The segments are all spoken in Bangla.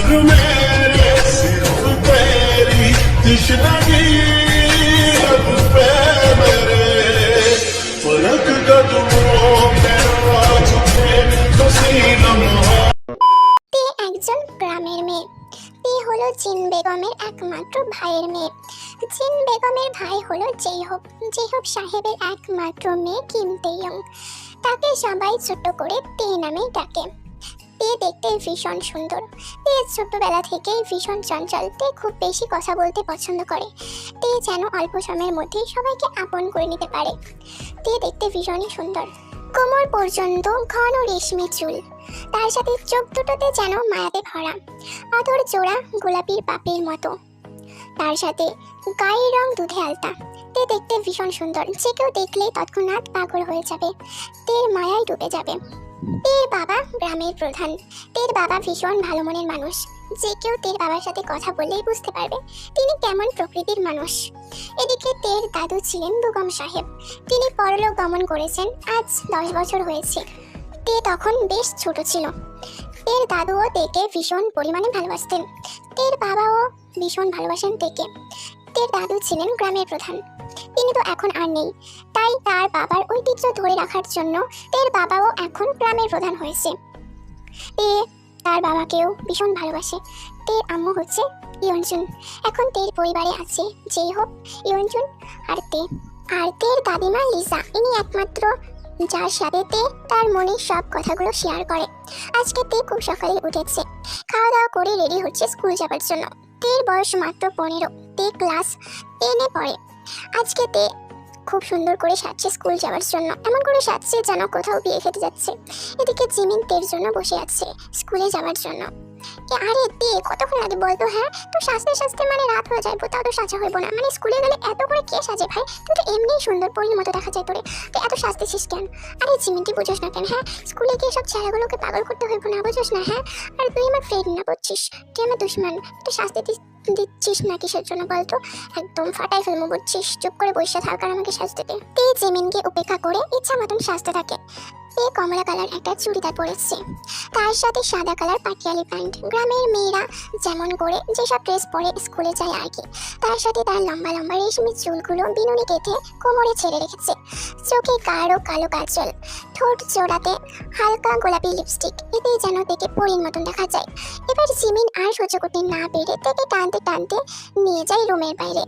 मेरे सिर्फ तेरी तृष्णागी लब पे मेरे फलक कदमों में झुके तो सीना তে একজন গ্রামের মেয়ে। তে হলো জিন বেগমের একমাত্র ভাইয়ের মেয়ে। জিন বেগমের ভাই হলো জেহব সাহেবের একমাত্র মেয়ে কিম তেয়ং। তাকে সবাই ছোট করে তে নামে ডাকে। তে দেখতে ভীষণ সুন্দর। তে ছোটবেলা থেকেই ভীষণ চঞ্চল। তে খুব বেশি কথা বলতে পছন্দ করে। তে যেন অল্প সময়ের মধ্যেই সবাইকে আপন করে নিতে পারে। তে দেখতে ভীষণই সুন্দর। কোমর পর্যন্ত ঘন রেশমি চুল, তার সাথে চোখ দুটোতে যেন মায়াতে ভরা, আদর জোড়া গোলাপির পাপড়ির মতো, তার সাথে গায়ের রং দুধে আলতা। তে দেখতে ভীষণ সুন্দর, যে কেউ দেখলেই তৎক্ষণাৎ পাগল হয়ে যাবে, তের মায়ায় ডুবে যাবে। তের বাবা গ্রামের প্রধান। তের বাবা ভীষণ ভালো মনের মানুষ। যে কেউ তের বাবার সাথে কথা বললেই বুঝতে পারবে তিনি কেমন প্রকৃতির মানুষ। এদিকে তের দাদু ছিলেন বেগম সাহেব। তিনি পরলোক গমন করেছেন আজ 10 বছর হয়েছে। তে তখন বেশ ছোট ছিল। তের দাদুও তেকে ভীষণ পরিমাণে ভালোবাসতেন। তের বাবাও ভীষণ ভালোবাসেন তেকে। তের দাদু ছিলেন গ্রামের প্রধান, তিনি তো এখন আর নেই। তাই তার বাবার ঐতিহ্য ধরে রাখার জন্য তের বাবাও এখন গ্রামের প্রধান হয়েছে। তে তার বাবাকেও ভীষণ ভালোবাসে। তের আম্মু হচ্ছে ইয়নজুন। এখন তের পরিবারে আছে জেহব, ইয়নজুন আর তে। আর তের দাদিমা লিজা, ইনি একমাত্র যার সাথে তে তার মনের সব কথাগুলো শেয়ার করে। আজকে তে খুব সকালে উঠেছে, খাওয়া দাওয়া করে রেডি হচ্ছে স্কুল যাবার জন্য। তের বয়স মাত্র 15। তে ক্লাস 10-এ পড়ে। আজকে তে খুব সুন্দর করে সাজছে স্কুল যাওয়ার জন্য, এমন করে সাজছে যেন কোথাও বিয়ে খেতে যাচ্ছে। এদিকে জিমিন তের জন্য বসে আছে স্কুলে যাওয়ার জন্য। আরে তে কতক্ষণ লাগে বলতো? হ্যাঁ, তো সাজতে সাজতে মানে রাত হয়ে যায়, তাও তো সাজা হইব না। মানে স্কুলে গেলে এত করে কে সাজে ভাই? তুই তো এমনিই সুন্দর পরীর মতো দেখা যায় তোরে, তো এত সাজতেছিস কেন? আরে জিমিন তুই বুঝোস না কেন? হ্যাঁ, স্কুলে গিয়ে সব ছেলেগুলোকে পাগল করতে হইব না, বুঝোস না? হ্যাঁ, আর তুই আমার ফ্রেন্ড না, বুঝছিস? তুই আমার দুশ্মন। তুই সাজতে দিচ্ছিস না কিসের জন্য বলতো? একদম ফাটাই ফেলবো, বুঝছিস? চুপ করে বসে থাক আর আমাকে সাজতে দে। তে জিমিনকে উপেক্ষা করে ইচ্ছা মতন সাজতে থাকে। তে কমলা কালার একটা চুড়িদার পরেছে, তার সাথে সাদা কালার পাটিয়ালি প্যান্ট। গ্রামের মেয়েরা যেমন করে যেসব ড্রেস পরে স্কুলে যায় আর কি। তার সাথে তার লম্বা লম্বা রেশমি চুলগুলো বিনুনি কেটে কোমরে ছেড়ে রেখেছে। চোখে গাঢ় কালো কাজল, ঠোঁট জোড়াতে হালকা গোলাপি লিপস্টিক। এতেই যেন থেকে পরীর মতন দেখা যায়। এবার জিমিন আর সহ্য করতে না পেরে থেকে টানতে টানতে নিয়ে যায় রুমের বাইরে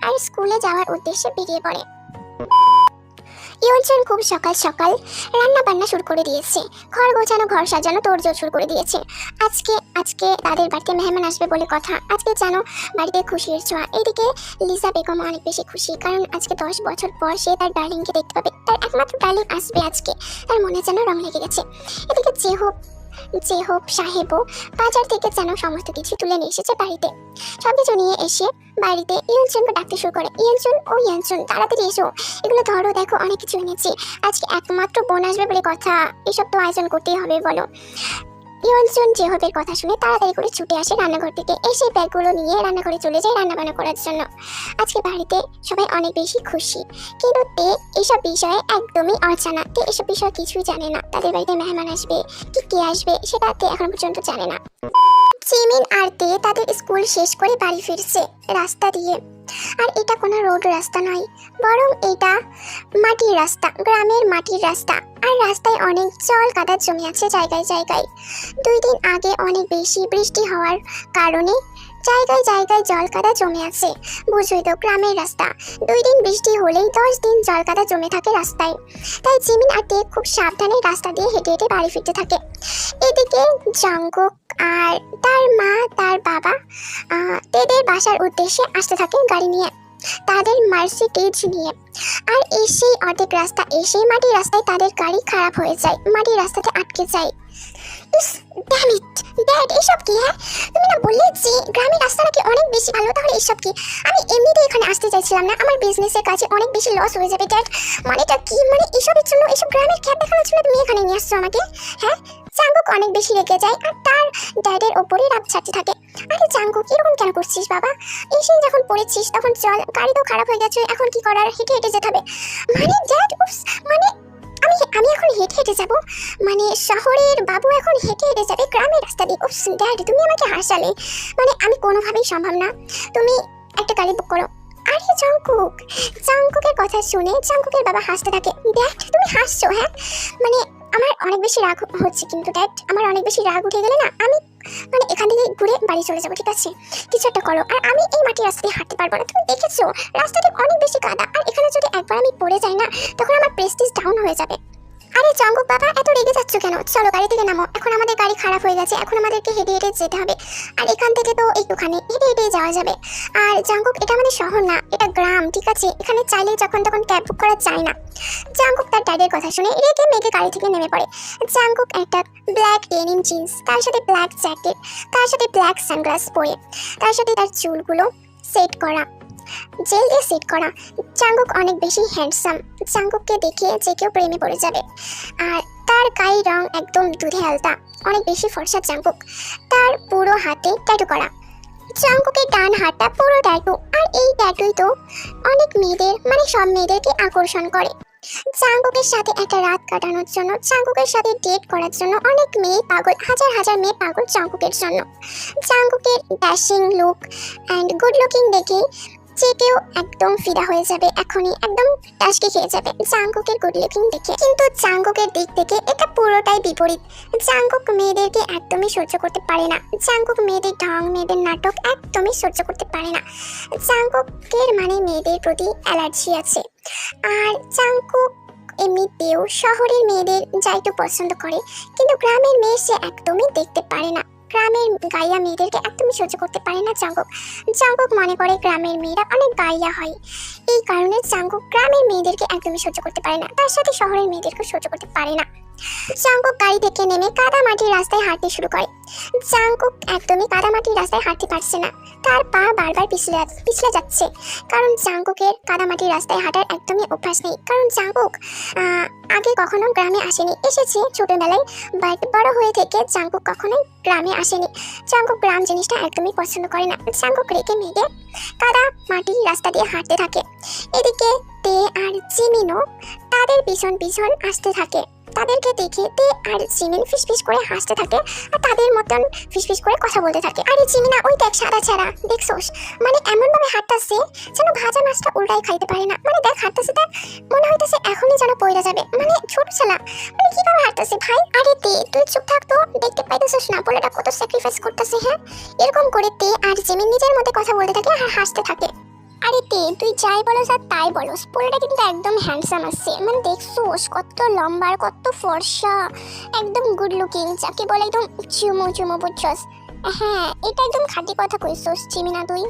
আর স্কুলে যাওয়ার উদ্দেশ্যে বেরিয়ে পড়ে। ইয়নজুন খুব সকাল সকাল রান্না বান্না শুরু করে দিয়েছে। ঘর গোছানো, ঘর সাজানো, তোড়জোড় শুরু করে দিয়েছে। আজকে তাদের বাড়িতে মেহমান আসবে বলে কথা। আজকে যেন বাড়িতে খুশির ছোঁয়া। এদিকে লিজা বেগম অনেক বেশি খুশি, কারণ আজকে 10 বছর পর সে তার ডার্লিংকে দেখতে পাবে। তার একমাত্র ডার্লিং আসবে আজকে, তার মনে যেন রং লেগে গেছে। এদিকে জেহব সাহেবও বাজার থেকে যেন সমস্ত কিছু তুলে নিয়ে এসেছে বাড়িতে। সব কিছু নিয়ে এসে বাড়িতে ইয়নজুনকে ডাকতে শুরু করে। ইয়নজুন, ও ইয়নজুন, তাড়াতাড়ি এসো, এগুলো ধরো, দেখো অনেক কিছু এনেছি। আজকে একমাত্র বোন আসবে বলে কথা, এসব তো আয়োজন করতেই হবে বলো। ইয়নজুন জেহবের কথা শুনে তাড়াতাড়ি করে ছুটে আসে রান্নাঘর থেকে। এসে ব্যাগগুলো নিয়ে রান্নাঘরে চলে যায় রান্নাবান্না করার জন্য। আজকে বাড়িতে সবাই অনেক বেশি খুশি, কিন্তু তে এসব বিষয়ে একদমই অজানা। তে এসব বিষয়ে কিছুই জানে না। তাদের বাড়িতে মেহমান আসবে কি কে আসবে সেটা তে এখন পর্যন্ত জানে না। জিমিন আর তে তাদের স্কুল শেষ করে বাড়ি ফিরছে রাস্তা দিয়ে। আর এটা কোনো রোড রাস্তা নয়, বরং এটা মাটির রাস্তা, গ্রামের মাটির রাস্তা। আর রাস্তায় অনেক জল কাদা জমে আছে জায়গায় জায়গায়। 2 দিন আগে অনেক বেশি বৃষ্টি হওয়ার কারণে জায়গায় জায়গায় জল কাদা জমে আছে। বুঝোই তো, গ্রামের রাস্তা, 2 দিন বৃষ্টি হলেই 10 দিন জল কাদা জমে থাকে রাস্তায়। তাই জিমিন আর তে খুব সাবধানে রাস্তা দিয়ে হেঁটে হেঁটে বাড়ি ফিরতে থাকে। এদিকে জঙ্কুক আর তার মা, তার বাবা তেদের বাসার উদ্দেশ্যে আসতে থাকে গাড়ি নিয়ে, তাদের মার্সিডিজ নিয়ে। আর এসেই অর্ধেক রাস্তা এসেই মাটির রাস্তায় তাদের গাড়ি খারাপ হয়ে যায়, মাটির রাস্তাতে আটকে যায়। ড্যাম ইট ড্যাড, এসব কি? হ্যাঁ, তুমি না বললে যে গ্রামের রাস্তা নাকি অনেক বেশি ভালো, তাহলে এসব কি? আমি এমনিতেই এখানে আসতে চাইছিলাম না, আমার বিজনেসের কাছে অনেক বেশি লস হয়ে যাবে ড্যাড। মানেটা কি? মানে এসবের জন্য, এসব গ্রামের খ্যাত দেখানোর জন্য তুমি এখানে নিয়ে আসছো আমাকে? হ্যাঁ, জাঙ্কুক অনেক বেশি রেগে যায় আর তার ড্যাডের ওপরে রাগ ছাড়তে থাকে। আরে জাঙ্কুক, এরকম কেন করছিস বাবা? এসেই যখন পড়েছিস তখন চল, গাড়ি তো খারাপ হয়ে গেছে, এখন কি করার? হেঁটে হেঁটে যেতে হবে। মানে ড্যাড, মানে আমি আমি এখন হেঁটে হেঁটে যাব, মানে শহরের বাবু এখন হেঁটে হেঁটে যাবে গ্রামের রাস্তা দিয়ে। উফ ড্যাড, তুমি আমাকে হাসালে, মানে আমি কোনোভাবেই সম্ভব না। তুমি একটা গাড়ি বুক করো। আরে জাংকুকের কথা শুনে জাংকুকের বাবা হাসতে থাকে। ড্যাড তুমি হাসছো? হ্যাঁ, মানে আমার অনেক বেশি রাগ হচ্ছে, কিন্তু ড্যাড আমার অনেক বেশি রাগ উঠে গেলে না আমি মানে এখান থেকে ঘুরে বাড়ি চলে যাবো, ঠিক আছে? কিছু একটা করো। আর আমি এই মাটির রাস্তা দিয়ে হাঁটতে পারবো না, তুমি দেখেছো রাস্তাটা অনেক বেশি কাদা, আর এখানে যদি একবার আমি পড়ে যাই না তখন আমার প্রেস্টিজ ডাউন হয়ে যাবে। আরে জাংকুক বাবা, এত রেগে যাচ্ছ কেন? চলো গাড়ি থেকে নামো, এখন আমাদের গাড়ি খারাপ হয়ে গেছে, এখন আমাদেরকে হেঁটে হেঁটে যেতে হবে। আর এখান থেকে তো একটুখানি হেঁটে হেঁটে যাওয়া যাবে। আর জাংকুক, এটা আমাদের শহর না, এটা গ্রাম, ঠিক আছে? এখানে চাইলে যখন তখন ক্যাব বুক করা যায় না। জাংকুক তার ড্যাডের কথা শুনে রেগে মেগে গাড়ি থেকে নেমে পড়ে। জাংকুক একটা ব্ল্যাক ডেনিম জিন্স, তার সাথে ব্ল্যাক জ্যাকেট, তার সাথে ব্ল্যাক সানগ্লাস পরে, তার সাথে তার চুলগুলো সেট করা, জেল দিয়ে সেট করা। জাংকুক অনেক বেশি হ্যান্ডসাম। জাংকুককে দেখে যে কেউ প্রেমে পড়ে যাবে। আর তার গায়ের রং একদম দুধে আলতা, অনেক বেশি ফর্সা জাংকুক। তার পুরো হাতে ট্যাটু করা। জাংকুকের ডান হাতটা পুরো ট্যাটু, আর এই ট্যাটুই তো অনেক মেয়েদের, মানে সব মেয়েদেরকে আকর্ষণ করে। জাংকুকের সাথে একটা রাত কাটানোর জন্য, জাংকুকের সাথে ডেট করার জন্য অনেক মেয়ে পাগল, হাজার হাজার মেয়ে পাগল জাংকুকের জন্য। জাংকুকের dashing look and good looking দেখে যে কেউ একদম ফিদা হয়ে যাবে, এখনই একদম টাসকে খেয়ে যাবে জাংকুকের গুড লুকিং দেখে। কিন্তু জাংকুকের দিক থেকে এটা পুরোটাই বিপরীত। জাংকুক মেয়েদেরকে একদমই সহ্য করতে পারে না। জাংকুক মেয়েদের ঢং, মেয়েদের নাটক একদমই সহ্য করতে পারে না। জাংকুকের মানে মেয়েদের প্রতি অ্যালার্জি আছে। আর জাংকুক এমনিতেও শহরের মেয়েদের যা একটু পছন্দ করে, কিন্তু গ্রামের মেয়ে সে একদমই দেখতে পারে না। গ্রামের গাইয়া মেয়েদেরকে একদমই সহ্য করতে পারে না জাংকুক। জাংকুক মনে করে গ্রামের মেয়েরা অনেক গাইয়া হয়, এই কারণে জাংকুক গ্রামের মেয়েদেরকে একদমই সহ্য করতে পারে না, তার সাথে শহরের মেয়েদেরকে সহ্য করতে পারে না। জাংকুক গাড়ি থেকে নেমে কাদামাটির রাস্তায় হাঁটতে শুরু করে। জাংকুক একদমই কাদামাটির রাস্তায় হাঁটতে পারছে না, তার পা বারবার পিছলে যাচ্ছে, কারণ জাংকুকের কাদামাটির রাস্তায় হাঁটার একদমই অভ্যাস নেই। কারণ জাংকুক আগে কখনো গ্রামে আসেনি, এসেছে ছোটবেলায়, বাট বড় হয়ে থেকে জাংকুক কখনোই গ্রামে আসেনি। জাংকুক গ্রাম জিনিসটা একদমই পছন্দ করে না। জাংকুক রেগে মেগে কাদা মাটির রাস্তা দিয়ে হাঁটতে থাকে। এদিকে তে আর জিমিনও তাদের পিছন পিছন আসতে থাকে। তাদেরকে দেখে তে আর জিমিন ফিসফিস করে হাসতে থাকে, আর তাদের মতন ফিসফিস করে কথা বলতে থাকে। আরে জিমিনা, ওই দেখ সাদা ছেঁড়া, দেখছোস? মানে এমন ভাবে হাঁটতাছে যেন ভাজা মাছটা উল্টাই খাইতে পারে না। মানে দেখ হাঁটতাছে, দেখ মনে হইতেছে এখনই যেন পড়ে যাবে, মানে ছোট ছেলা, মানে কিভাবে হাঁটতাছে ভাই। আরে তে, তুই চুপ থাক তো, দেখতে পাইতেছিস না পোলাটা কত স্যাক্রিফাইস করতেছে? হ্যাঁ, এরকম করে তে আর জিমিন নিজের মধ্যে কথা বলতে থাকে আর হাসতে থাকে। আরে তে, তুই যাই বলস আর তাই বলস, পোলাটা কিন্তু একদম হ্যান্ডসাম আছে, মানে দেখছোস কত লম্বা আর কত ফর্সা, একদম গুড লুকিং, যাকে বলে একদম চুমু চুমু, বুঝছস? হ্যাঁ, এটা একদম খাঁটি কথা কইছস চিমিনা তুই।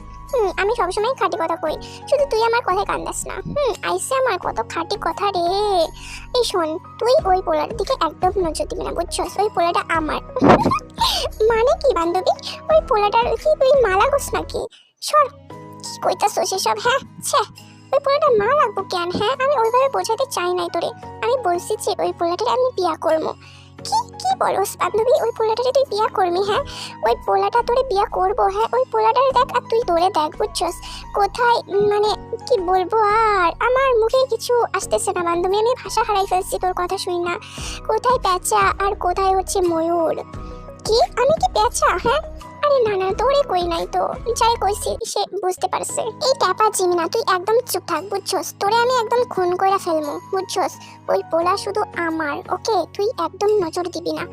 আমি সবসময় খাঁটি কথা কই, শুধু তুই আমার কথায় কান্দাস না। আইসে আমার কত খাঁটি কথা রে। এই শোন, তুই ওই পোলাটার দিকে একদম নজর দিবি না, বুঝছস? ওই পোলাটা আমার। মানে কি বান্ধবী, ওই পোলাটার কি তুই মালা গোস নাকি? সর, কি কইতাছস এসব? হ্যাঁ ছে, ওই পোলাটা মা লাগবো কেন? হ্যাঁ, আমি ওইভাবে বোঝাতে চাই নাই তোরে, আমি বলছি যে ওই পোলাটারে আমি বিয়া করবো। কি কি বলস বান্ধবী, ওই পোলাটারে তুই বিয়া করবি? হ্যাঁ, ওই পোলাটা তোরে বিয়া করবো। হ্যাঁ, ওই পোলাটারে দেখ আর তুই তোরে দেখ, বুঝছস? কোথায়, মানে কি বলবো, আর আমার মুখে কিছু আসতেছে না বান্ধবী, আমি ভাষা হারাই ফেলছি তোর কথা শুনি না। কোথায় পেঁচা আর কোথায় হচ্ছে ময়ূর? কি আমি কি পেঁচা? হ্যাঁ, আরে না না, তোরে কই নাই তো, যাই কইছি সে বুঝতে পারছে। এই ট্যাপা জিমিনা, তুই একদম চুপ থাক, বুঝছস? তোরে আমি একদম খুন কইরা ফেলমু, বুঝছস? ওই পোলা শুধু আমার, ওকে? তুই একদম নজর দিবি না।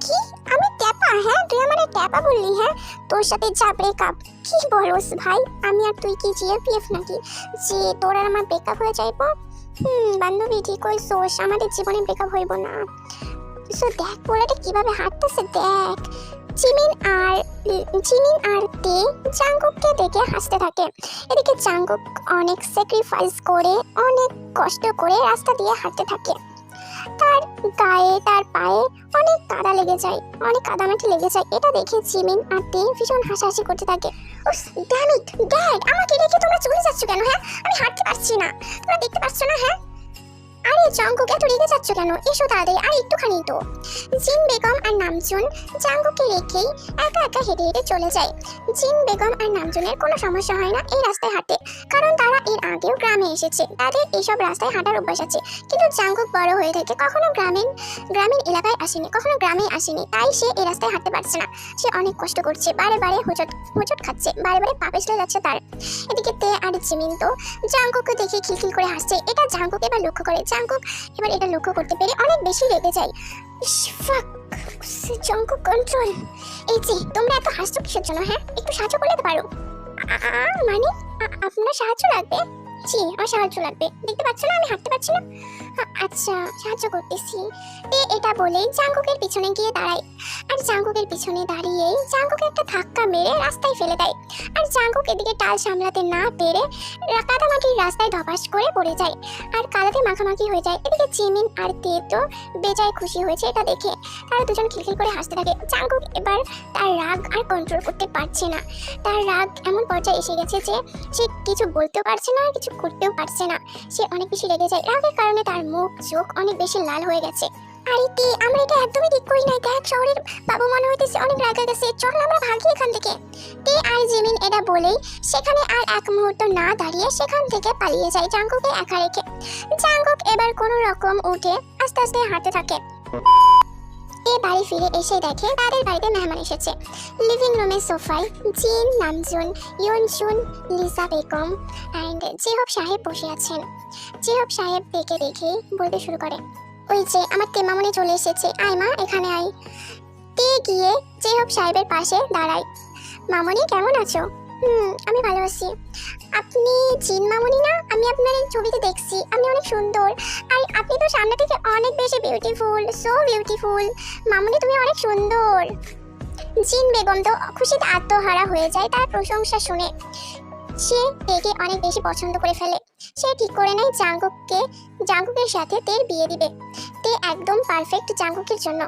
কি আমি ট্যাপা? হ্যাঁ, তুই আমারে ট্যাপা বললি? হ্যাঁ, তোর সাথে যা ব্রেকআপ? কি বলস ভাই, আমি আর তুই কি জিএফপিএফ নাকি যে তোর আর আমার ব্রেকআপ হয়ে যাইব? বান্ধবী ঠিক কইছস, আমাদের জীবনে ব্রেকআপ হইব না। সো দেখ পোলাটা কিভাবে হাঁটতেছে, দেখ। জিমিন আর তে জাংকুককে দেখে হাসতে থাকে। এদিকে জাংকুক অনেক স্যাক্রিফাইস করে, অনেক কষ্ট করে রাস্তা দিয়ে হাঁটতে থাকে। তার গায়ে, তার পায়ে অনেক কাদা লেগে যায়, অনেক কাদামাটি লেগে যায়। এটা দেখে জিমিন আর তে ভীষণ হাসাহাসি করতে থাকে। ড্যাম ইট ড্যাড, আমাকে রেখে তোমরা চলে যাচ্ছ কেন? হ্যাঁ, আমি হাঁটতে পারছি না, তোমরা দেখতে পাচ্ছ না? হ্যাঁ, আরে জাঙ্কুক এত রেগে যাচ্ছ কেন? এসো তাড়াতাড়ি, আর একটুখানি তো। জিন বেগম আর নামজুন জাঙ্কুককে রেখেই একা একা হেঁটে হেঁটে চলে যায়। জিন বেগম আর নামজুনের কোনো সমস্যা হয় না এই রাস্তায় হাঁটতে, কারণ তারা এর আগেও গ্রামে এসেছে, তাদের এইসব রাস্তায় হাঁটার অভ্যাস আছে। কিন্তু জাঙ্কুক বড় হয়ে থেকে কখনো গ্রামীণ এলাকায় আসেনি, কখনো গ্রামে আসেনি, তাই সে এই রাস্তায় হাঁটতে পারছে না। সে অনেক কষ্ট করছে, বারে বারে হোঁচট খাচ্ছে, বারে বারে পা পিছলে যাচ্ছে তার। এদিকে তে আর জিমিন তো জাঙ্কুককে দেখে খিলখিল করে হাসছে। এটা জাঙ্কুক এবার লক্ষ্য করে। জাঙ্কুক এবার এটা লক্ষ্য করতে পেরে অনেক বেশি রেগে যায়। ফাক, জাঙ্কুক কন্ট্রোল। এই যে তোমরা এত হাসছো কিসের জন্য? হ্যাঁ, একটু সাহায্য করলে তো পারো। মানে আপনার সাহায্য লাগবে? জি, আমার সাহায্য লাগবে। দেখতে পাচ্ছ না আমি হাঁটতে পারছি না? আচ্ছা, সাহায্য করতেছি। এটা বলেই জাঙ্কুকের পিছনে গিয়ে দাঁড়ায়, আর জাঙ্কুকের পিছনে দাঁড়িয়েই জাঙ্কুকে একটা ধাক্কা মেরে রাস্তায় ফেলে দেয়। আর জাঙ্কুক এদিকে টাল সামলাতে না পেরে কাদামাটির রাস্তায় ধপাস করে পড়ে যায়, আর কাদাতে মাখামাখি হয়ে যায়। এদিকে জিমিন আর তে তো বেজায় খুশি হয়েছে এটা দেখে, তারা দুজন খিলখিল করে হাসতে থাকে। জাঙ্কুক এবার তার রাগ আর কন্ট্রোল করতে পারছে না। তার রাগ এমন পর্যায়ে এসে গেছে যে সে কিছু বলতেও পারছে না, কিছু করতেও পারছে না। সে অনেক বেশি রেগে যায়। রাগের কারণে তার মুখ চোখ অনেক বেশি লাল হয়ে গেছে। আরে তে, আমরা এটা একদমই ঠিক করি নাই। দেখ, শহরের বাবু মনে হইতেছে অনেক রাগে গেছে, চল আমরা ভাগি এখান থেকে। তে আর জিমিন এটা বলেই সেখানে আর এক মুহূর্ত না দাঁড়িয়ে সেখান থেকে পালিয়ে যায় জাঙ্কুককে একা রেখে। জাঙ্কুক এবার কোনো রকম উঠে আস্তে আস্তে হাঁটতে থাকে। বাড়ি ফিরে এসে দেখে তাদের বাড়িতে মেহমান এসেছে। লিভিং রুমের সোফায় জিন, নামজুন, ইয়নজুন, লিসা বেগম অ্যান্ড জেহব সাহেব বসে আছেন। জেহব সাহেব দেখে বলতে শুরু করে, ওই যে আমার তে মামুনি চলে এসেছে, আয় মা এখানে আয়। তে গিয়ে জেহব সাহেবের পাশে দাঁড়ায়। মামুনি কেমন আছো? আমি ভালো আছি। আপনি জিন মামুনি না? আমি আপনার এই ছবিতে দেখছি, আপনি অনেক সুন্দর, আর আপনি তো সামনে থেকে অনেক বেশি বিউটিফুল, সো বিউটিফুল। মামুনি তুমি অনেক সুন্দর। জিন বেগম তো খুশিতে আত্মহারা হয়ে যায় তার প্রশংসা শুনে। সে তেকে অনেক বেশি পছন্দ করে ফেলে। সে ঠিক করে নেয় জাঙ্কুকের সাথে তের বিয়ে দিবে। তে একদম পারফেক্ট জাঙ্কুকের জন্য।